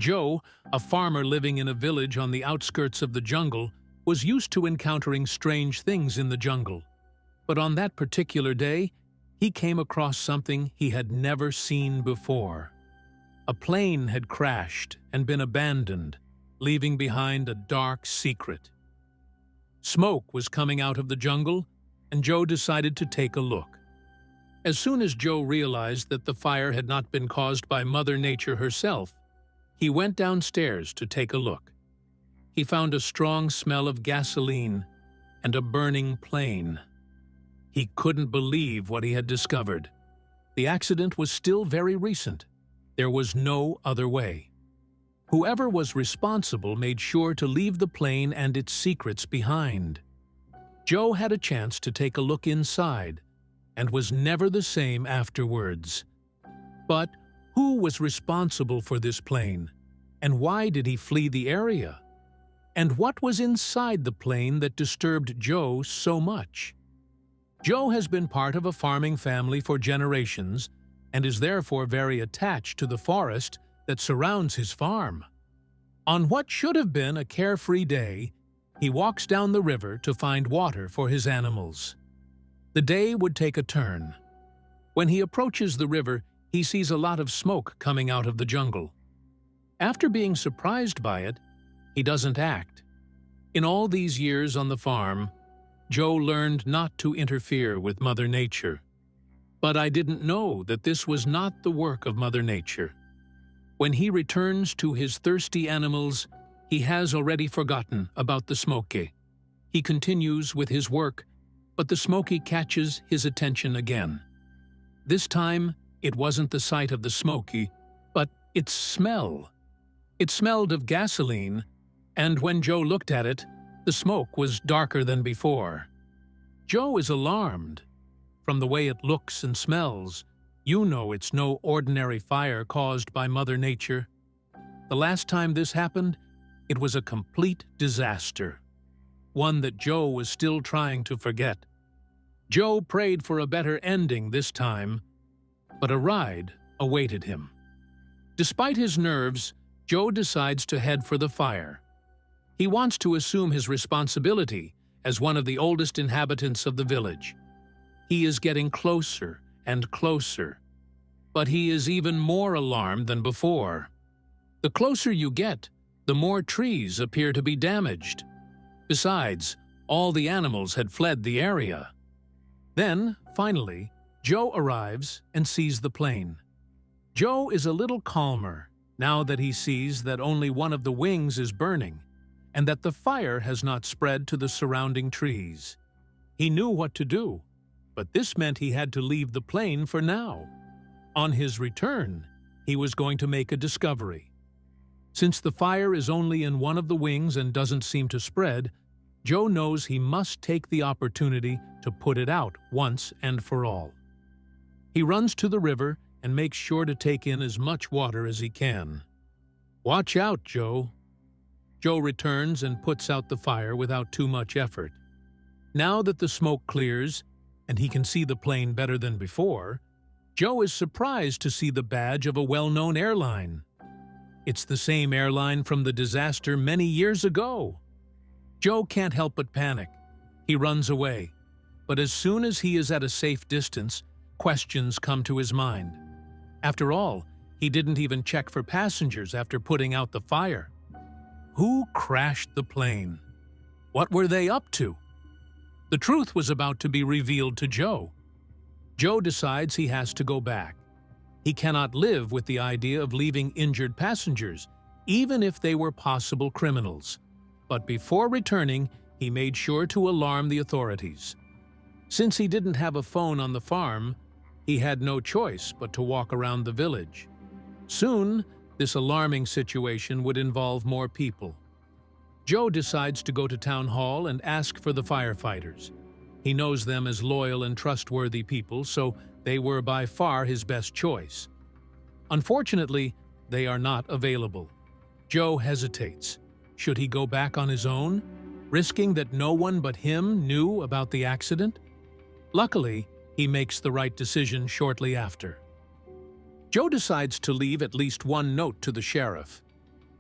Joe, a farmer living in a village on the outskirts of the jungle, was used to encountering strange things in the jungle. But on that particular day, he came across something he had never seen before. A plane had crashed and been abandoned, leaving behind a dark secret. Smoke was coming out of the jungle, and Joe decided to take a look. As soon as Joe realized that the fire had not been caused by Mother Nature herself, he went downstairs to take a look. He found a strong smell of gasoline and a burning plane. He couldn't believe what he had discovered. The accident was still very recent. There was no other way. Whoever was responsible made sure to leave the plane and its secrets behind. Joe had a chance to take a look inside and was never the same afterwards. But who was responsible for this plane? And why did he flee the area? And what was inside the plane that disturbed Joe so much? Joe has been part of a farming family for generations and is therefore very attached to the forest that surrounds his farm. On what should have been a carefree day, he walks down the river to find water for his animals. The day would take a turn. When he approaches the river, he sees a lot of smoke coming out of the jungle. After being surprised by it, he doesn't act. In all these years on the farm, Joe learned not to interfere with Mother Nature. But I didn't know that this was not the work of Mother Nature. When he returns to his thirsty animals, he has already forgotten about the smoky. He continues with his work, but the smoky catches his attention again. This time, it wasn't the sight of the smoky, but its smell. It smelled of gasoline, and when Joe looked at it, the smoke was darker than before. Joe is alarmed. From the way it looks and smells, you know it's no ordinary fire caused by Mother Nature. The last time this happened, it was a complete disaster. One that Joe was still trying to forget. Joe prayed for a better ending this time, but a ride awaited him. Despite his nerves, Joe decides to head for the fire. He wants to assume his responsibility as one of the oldest inhabitants of the village. He is getting closer and closer, but he is even more alarmed than before. The closer you get, the more trees appear to be damaged. Besides, all the animals had fled the area. Then, finally, Joe arrives and sees the plane. Joe is a little calmer now that he sees that only one of the wings is burning and that the fire has not spread to the surrounding trees. He knew what to do, but this meant he had to leave the plane for now. On his return, he was going to make a discovery. Since the fire is only in one of the wings and doesn't seem to spread, Joe knows he must take the opportunity to put it out once and for all. He runs to the river and makes sure to take in as much water as he can. "Watch out, Joe." Joe returns and puts out the fire without too much effort. Now that the smoke clears and he can see the plane better than before, Joe is surprised to see the badge of a well-known airline. It's the same airline from the disaster many years ago. Joe can't help but panic. He runs away. But as soon as he is at a safe distance, questions come to his mind. After all, he didn't even check for passengers after putting out the fire. Who crashed the plane? What were they up to? The truth was about to be revealed to Joe. Joe decides he has to go back. He cannot live with the idea of leaving injured passengers, even if they were possible criminals. But before returning, he made sure to alarm the authorities. Since he didn't have a phone on the farm, he had no choice but to walk around the village. Soon, this alarming situation would involve more people. Joe decides to go to town hall and ask for the firefighters. He knows them as loyal and trustworthy people, so they were by far his best choice. Unfortunately, they are not available. Joe hesitates. Should he go back on his own, risking that no one but him knew about the accident? Luckily, he makes the right decision shortly after. Joe decides to leave at least one note to the sheriff.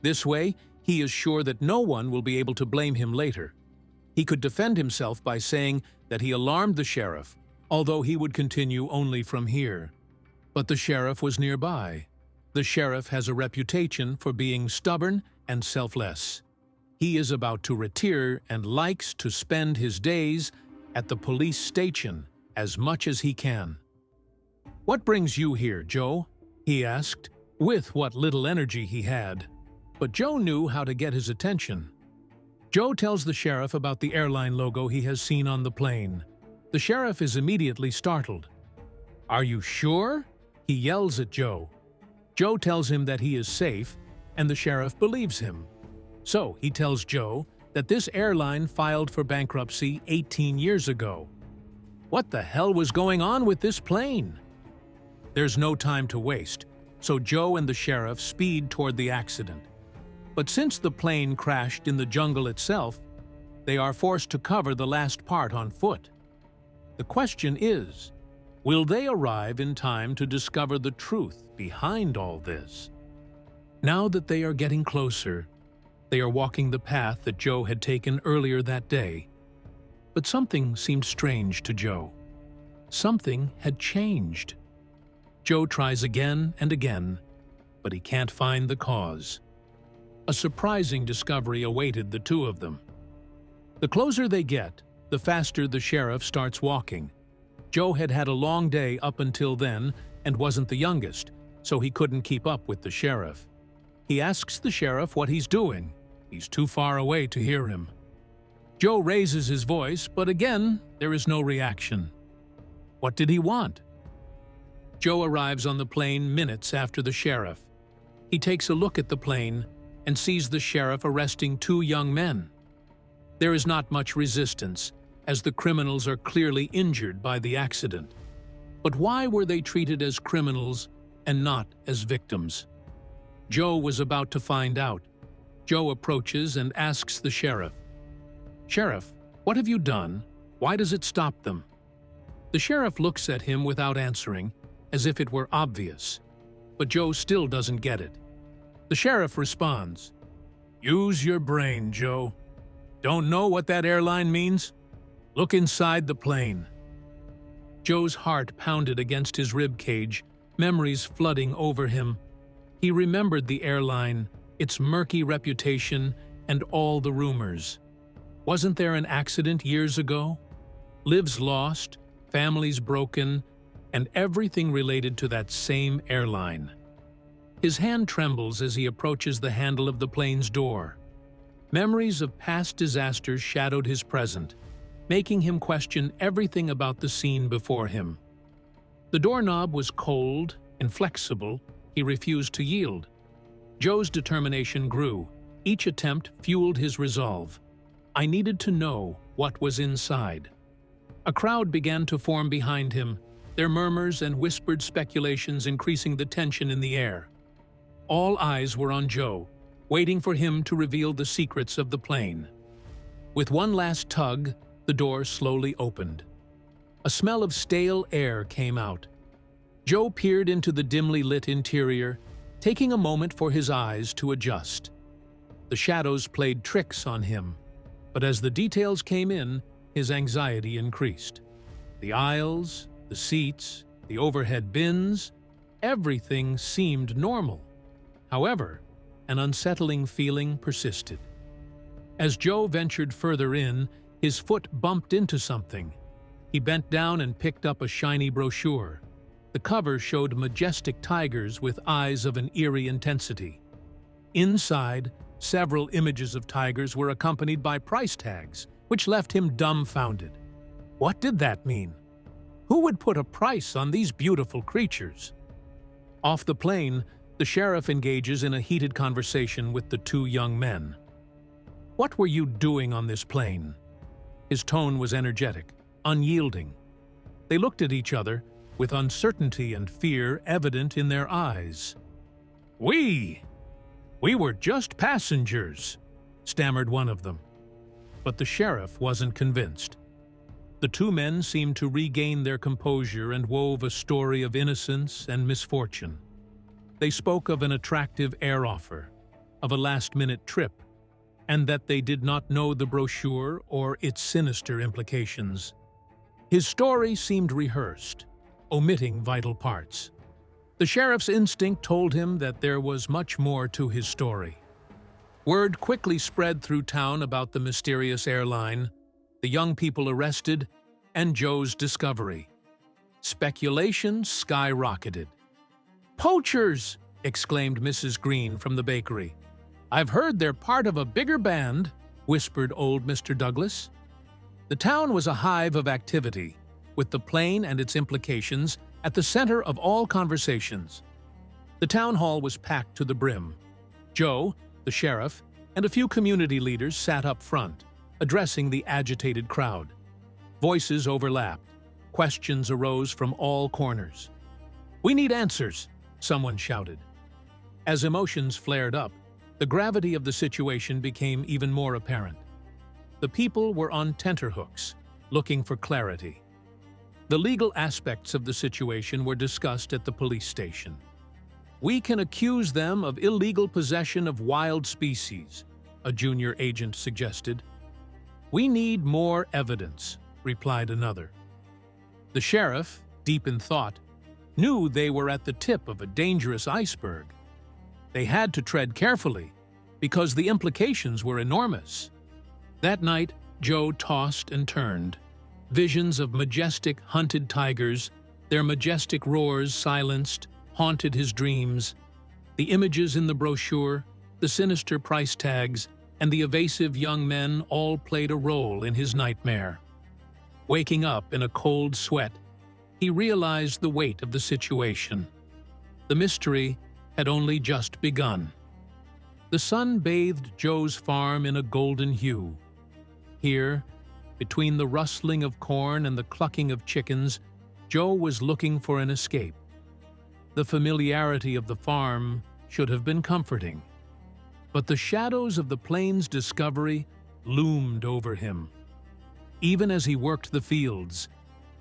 This way, he is sure that no one will be able to blame him later. He could defend himself by saying that he alarmed the sheriff, although he would continue only from here. But the sheriff was nearby. The sheriff has a reputation for being stubborn and selfless. He is about to retire and likes to spend his days at the police station as much as he can. "What brings you here, Joe?" he asked, with what little energy he had. But Joe knew how to get his attention. Joe tells the sheriff about the airline logo he has seen on the plane. The sheriff is immediately startled. "Are you sure?" he yells at Joe. Joe tells him that he is safe, and the sheriff believes him. So he tells Joe that this airline filed for bankruptcy 18 years ago. What the hell was going on with this plane? There's no time to waste, so Joe and the sheriff speed toward the accident. But since the plane crashed in the jungle itself, they are forced to cover the last part on foot. The question is, will they arrive in time to discover the truth behind all this? Now that they are getting closer, they are walking the path that Joe had taken earlier that day. But something seemed strange to Joe. Something had changed. Joe tries again and again, but he can't find the cause. A surprising discovery awaited the two of them. The closer they get, the faster the sheriff starts walking. Joe had had a long day up until then and wasn't the youngest, so he couldn't keep up with the sheriff. He asks the sheriff what he's doing. He's too far away to hear him. Joe raises his voice, but again, there is no reaction. What did he want? Joe arrives on the plane minutes after the sheriff. He takes a look at the plane and sees the sheriff arresting two young men. There is not much resistance, as the criminals are clearly injured by the accident. But why were they treated as criminals and not as victims? Joe was about to find out. Joe approaches and asks the sheriff, "Sheriff, what have you done? Why does it stop them?" The sheriff looks at him without answering, as if it were obvious. But Joe still doesn't get it. The sheriff responds, "Use your brain, Joe. Don't know what that airline means? Look inside the plane." Joe's heart pounded against his rib cage, memories flooding over him. He remembered the airline, its murky reputation, and all the rumors. Wasn't there an accident years ago? Lives lost, families broken, and everything related to that same airline. His hand trembles as he approaches the handle of the plane's door. Memories of past disasters shadowed his present, making him question everything about the scene before him. The doorknob was cold, inflexible. He refused to yield. Joe's determination grew. Each attempt fueled his resolve. I needed to know what was inside. A crowd began to form behind him, their murmurs and whispered speculations increasing the tension in the air. All eyes were on Joe, waiting for him to reveal the secrets of the plane. With one last tug, the door slowly opened. A smell of stale air came out. Joe peered into the dimly lit interior, taking a moment for his eyes to adjust. The shadows played tricks on him, but as the details came in, his anxiety increased. The aisles, the seats, the overhead bins, everything seemed normal. However, an unsettling feeling persisted. As Joe ventured further in, his foot bumped into something. He bent down and picked up a shiny brochure. The cover showed majestic tigers with eyes of an eerie intensity. Inside, several images of tigers were accompanied by price tags, which left him dumbfounded. What did that mean? Who would put a price on these beautiful creatures? Off the plane, the sheriff engages in a heated conversation with the two young men. "What were you doing on this plane?" His tone was energetic, unyielding. They looked at each other, with uncertainty and fear evident in their eyes. We were just passengers," stammered one of them. But the sheriff wasn't convinced. The two men seemed to regain their composure and wove a story of innocence and misfortune. They spoke of an attractive air offer, of a last-minute trip, and that they did not know the brochure or its sinister implications. His story seemed rehearsed, omitting vital parts. The sheriff's instinct told him that there was much more to his story. Word quickly spread through town about the mysterious airline, the young people arrested, and Joe's discovery. Speculation skyrocketed. "Poachers!" exclaimed Mrs. Green from the bakery. "I've heard they're part of a bigger band," whispered old Mr. Douglas. The town was a hive of activity, with the plane and its implications at the center of all conversations. The town hall was packed to the brim. Joe, the sheriff, and a few community leaders sat up front, addressing the agitated crowd. Voices overlapped. Questions arose from all corners. "We need answers," someone shouted. As emotions flared up, the gravity of the situation became even more apparent. The people were on tenterhooks, looking for clarity. The legal aspects of the situation were discussed at the police station. "We can accuse them of illegal possession of wild species," a junior agent suggested. "We need more evidence," replied another. The sheriff, deep in thought, knew they were at the tip of a dangerous iceberg. They had to tread carefully, because the implications were enormous. That night, Joe tossed and turned. Visions of majestic hunted tigers, their majestic roars silenced, haunted his dreams. The images in the brochure, the sinister price tags, and the evasive young men all played a role in his nightmare. Waking up in a cold sweat, he realized the weight of the situation. The mystery had only just begun. The sun bathed Joe's farm in a golden hue. Here, between the rustling of corn and the clucking of chickens, Joe was looking for an escape. The familiarity of the farm should have been comforting, but the shadows of the plane's discovery loomed over him. Even as he worked the fields,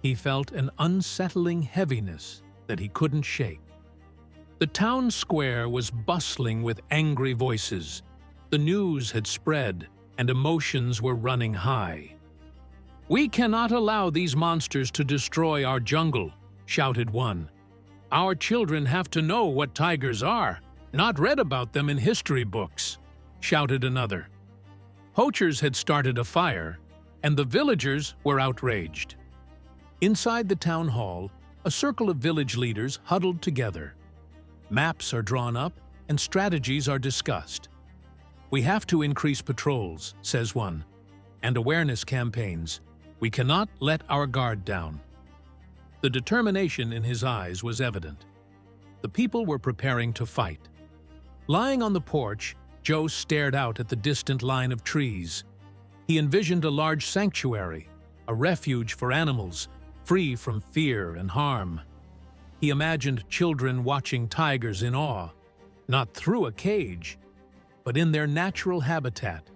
he felt an unsettling heaviness that he couldn't shake. The town square was bustling with angry voices. The news had spread, and emotions were running high. "We cannot allow these monsters to destroy our jungle," shouted one. "Our children have to know what tigers are, not read about them in history books," shouted another. Poachers had started a fire, and the villagers were outraged. Inside the town hall, a circle of village leaders huddled together. Maps are drawn up, and strategies are discussed. "We have to increase patrols," says one, "and awareness campaigns. We cannot let our guard down." The determination in his eyes was evident. The people were preparing to fight. Lying on the porch, Joe stared out at the distant line of trees. He envisioned a large sanctuary, a refuge for animals, free from fear and harm. He imagined children watching tigers in awe, not through a cage, but in their natural habitat.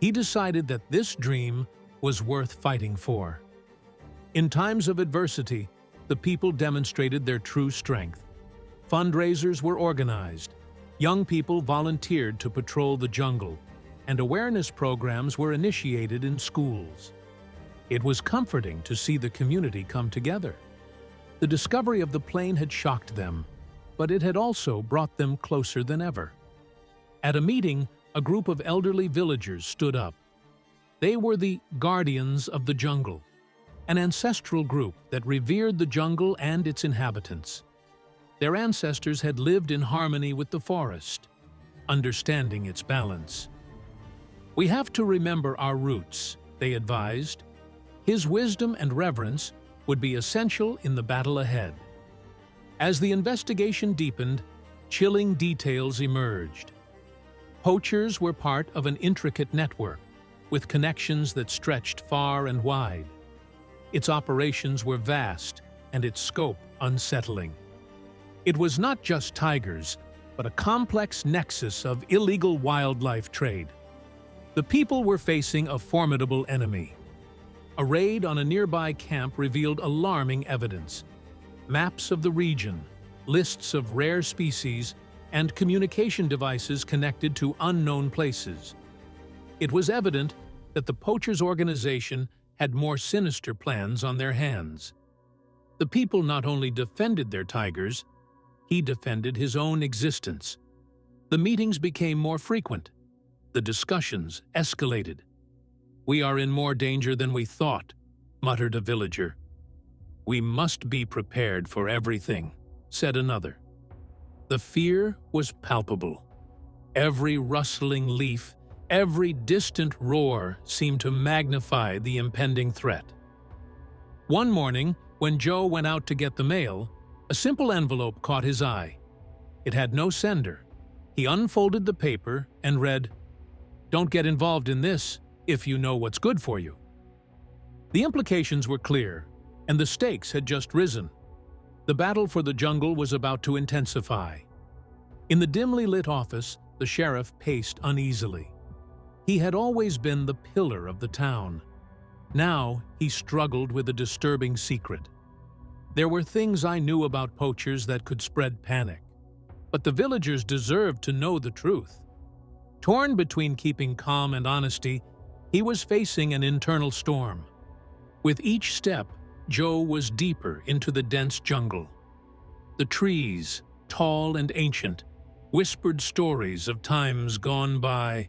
He decided that this dream was worth fighting for. In times of adversity, the people demonstrated their true strength. Fundraisers were organized, young people volunteered to patrol the jungle, and awareness programs were initiated in schools. It was comforting to see the community come together. The discovery of the plane had shocked them, but it had also brought them closer than ever. At a meeting, a group of elderly villagers stood up. They were the guardians of the jungle, an ancestral group that revered the jungle and its inhabitants. Their ancestors had lived in harmony with the forest, understanding its balance. "We have to remember our roots," they advised. His wisdom and reverence would be essential in the battle ahead. As the investigation deepened, chilling details emerged. Poachers were part of an intricate network, with connections that stretched far and wide. Its operations were vast and its scope unsettling. It was not just tigers, but a complex nexus of illegal wildlife trade. The people were facing a formidable enemy. A raid on a nearby camp revealed alarming evidence. Maps of the region, lists of rare species, and communication devices connected to unknown places. It was evident that the poachers' organization had more sinister plans on their hands. The people not only defended their tigers, he defended his own existence. The meetings became more frequent. The discussions escalated. "We are in more danger than we thought," muttered a villager. "We must be prepared for everything," said another. The fear was palpable. Every rustling leaf, every distant roar seemed to magnify the impending threat. One morning, when Joe went out to get the mail, a simple envelope caught his eye. It had no sender. He unfolded the paper and read, "Don't get involved in this if you know what's good for you." The implications were clear, and the stakes had just risen. The battle for the jungle was about to intensify. In the dimly lit office, the sheriff paced uneasily. He had always been the pillar of the town. Now he struggled with a disturbing secret. There were things I knew about poachers that could spread panic, but the villagers deserved to know the truth. Torn between keeping calm and honesty, he was facing an internal storm. With each step, Joe was deeper into the dense jungle. The trees, tall and ancient, whispered stories of times gone by.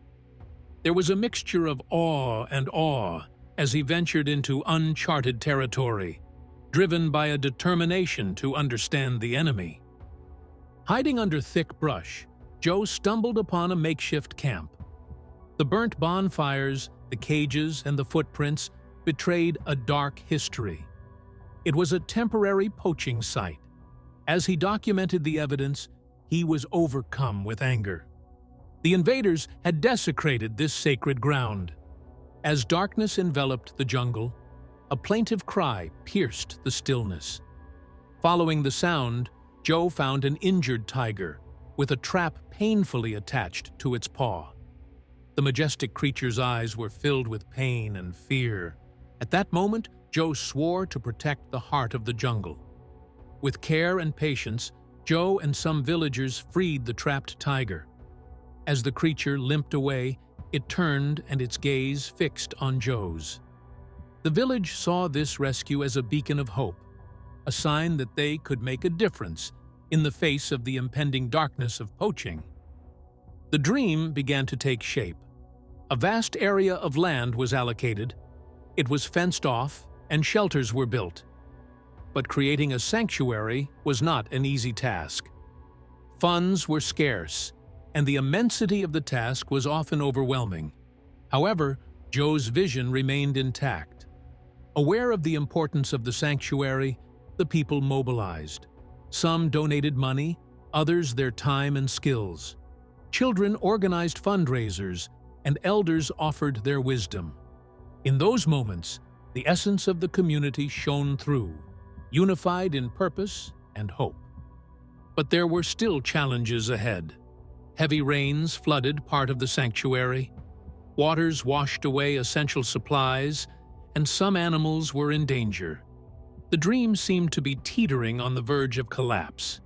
There was a mixture of awe and awe as he ventured into uncharted territory, driven by a determination to understand the enemy. Hiding under thick brush, Joe stumbled upon a makeshift camp. The burnt bonfires, the cages, and the footprints betrayed a dark history. It was a temporary poaching site. As he documented the evidence, he was overcome with anger. The invaders had desecrated this sacred ground. As darkness enveloped the jungle, a plaintive cry pierced the stillness. Following the sound, Joe found an injured tiger with a trap painfully attached to its paw. The majestic creature's eyes were filled with pain and fear. At that moment, Joe swore to protect the heart of the jungle. With care and patience, Joe and some villagers freed the trapped tiger. As the creature limped away, it turned and its gaze fixed on Joe's. The village saw this rescue as a beacon of hope, a sign that they could make a difference in the face of the impending darkness of poaching. The dream began to take shape. A vast area of land was allocated. It was fenced off, and shelters were built. But creating a sanctuary was not an easy task. Funds were scarce, and the immensity of the task was often overwhelming. However, Joe's vision remained intact. Aware of the importance of the sanctuary, the people mobilized. Some donated money, others their time and skills. Children organized fundraisers, and elders offered their wisdom. In those moments, the essence of the community shone through, unified in purpose and hope. But there were still challenges ahead. Heavy rains flooded part of the sanctuary. Waters washed away essential supplies, and some animals were in danger. The dream seemed to be teetering on the verge of collapse.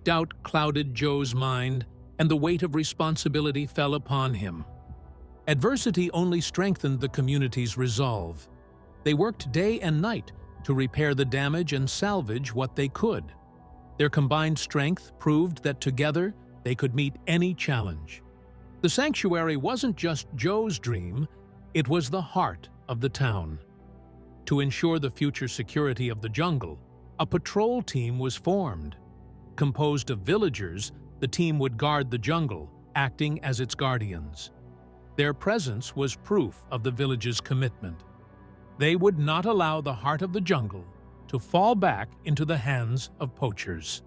Doubt clouded Joe's mind, and the weight of responsibility fell upon him. Adversity only strengthened the community's resolve. They worked day and night to repair the damage and salvage what they could. Their combined strength proved that together they could meet any challenge. The sanctuary wasn't just Joe's dream, it was the heart of the town. To ensure the future security of the jungle, a patrol team was formed. Composed of villagers, the team would guard the jungle, acting as its guardians. Their presence was proof of the village's commitment. They would not allow the heart of the jungle to fall back into the hands of poachers.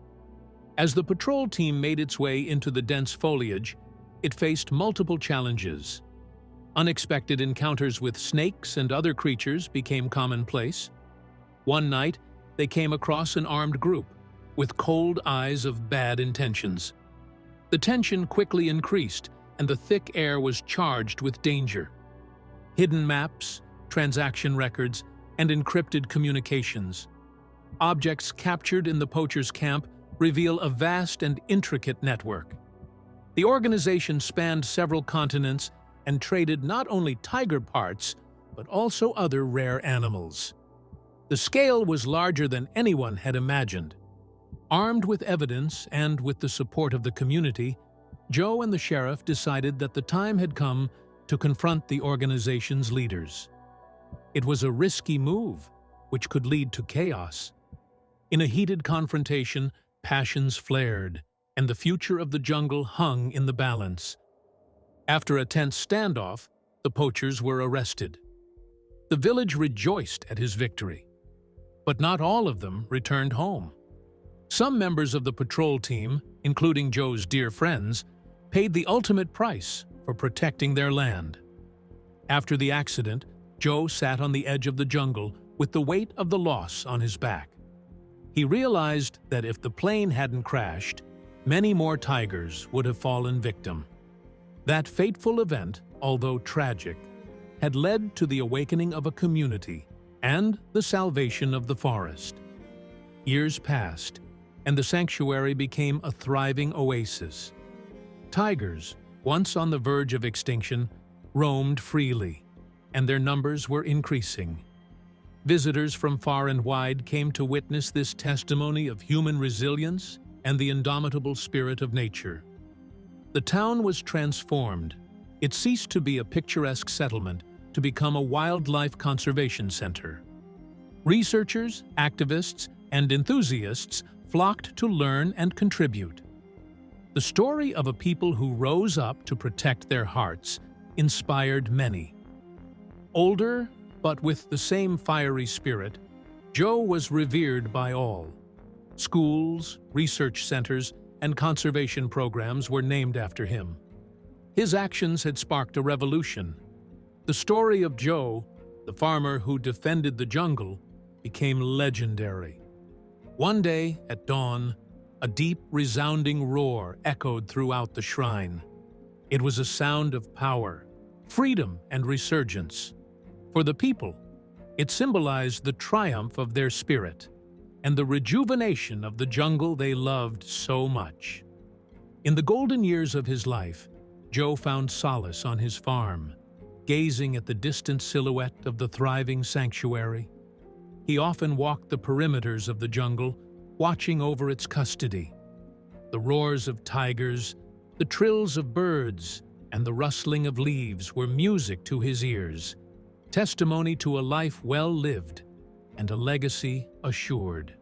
As the patrol team made its way into the dense foliage, it faced multiple challenges. Unexpected encounters with snakes and other creatures became commonplace. One night, they came across an armed group with cold eyes of bad intentions. The tension quickly increased, and the thick air was charged with danger. Hidden maps, transaction records, and encrypted communications. Objects captured in the poachers' camp reveal a vast and intricate network. The organization spanned several continents and traded not only tiger parts, but also other rare animals. The scale was larger than anyone had imagined. Armed with evidence and with the support of the community, Joe and the sheriff decided that the time had come to confront the organization's leaders. It was a risky move, which could lead to chaos. In a heated confrontation, passions flared, and the future of the jungle hung in the balance. After a tense standoff, the poachers were arrested. The village rejoiced at his victory, but not all of them returned home. Some members of the patrol team, including Joe's dear friends, paid the ultimate price for protecting their land. After the accident, Joe sat on the edge of the jungle with the weight of the loss on his back. He realized that if the plane hadn't crashed, many more tigers would have fallen victim. That fateful event, although tragic, had led to the awakening of a community and the salvation of the forest. Years passed, and the sanctuary became a thriving oasis. Tigers, once on the verge of extinction, roamed freely, and their numbers were increasing. Visitors from far and wide came to witness this testimony of human resilience and the indomitable spirit of nature. The town was transformed. It ceased to be a picturesque settlement to become a wildlife conservation center. Researchers, activists, and enthusiasts flocked to learn and contribute. The story of a people who rose up to protect their hearts inspired many. Older, but with the same fiery spirit, Joe was revered by all. Schools, research centers, and conservation programs were named after him. His actions had sparked a revolution. The story of Joe, the farmer who defended the jungle, became legendary. One day, at dawn, a deep, resounding roar echoed throughout the shrine. It was a sound of power, freedom, and resurgence. For the people, it symbolized the triumph of their spirit and the rejuvenation of the jungle they loved so much. In the golden years of his life, Joe found solace on his farm, gazing at the distant silhouette of the thriving sanctuary. He often walked the perimeters of the jungle, watching over its custody. The roars of tigers, the trills of birds, and the rustling of leaves were music to his ears, testimony to a life well lived and a legacy assured.